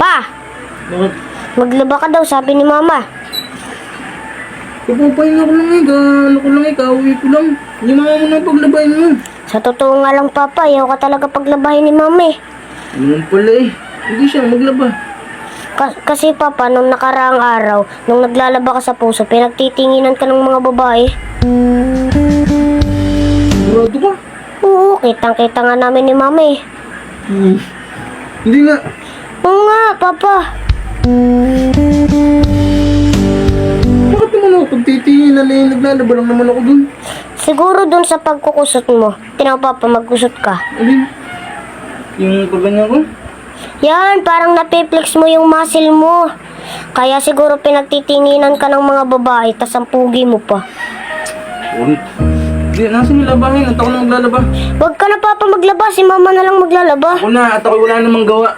Pa, Bakit? maglaba ka daw, sabi ni Mama. Papapahinga ko lang eh. Ano ko lang eh. Kauwi ko lang. Hindi mama mo na paglabayin mo. Sa totoo nga lang, Papa, ayaw ka talaga paglabahin ni Mama eh. Ano naman pala eh. Hindi siya maglaba. Kasi Papa, nung nakaraang araw, nung naglalaba ka sa puso, pinagtitinginan ka ng mga babae. Sigurado ka? Oo, kitang-kita nga namin ni Mama eh. Hindi nga. Oo nga, Papa. Bakit naman ako pagtitinginan eh. Naglalaba lang naman ako dun. Siguro dun sa pagkukusot mo, tinaw Papa, magkusot ka. Alin? Yung pagganyan ko? Yan, parang napiplex mo yung muscle mo. Kaya siguro pinagtitinginan ka ng mga babae, tas ang pugi mo pa. Hindi, nasan yung labahin? At ako na maglalaba. Huwag ka na Papa maglaba, si Mama na lang maglalaba. Ako na, at ako wala namang gawa.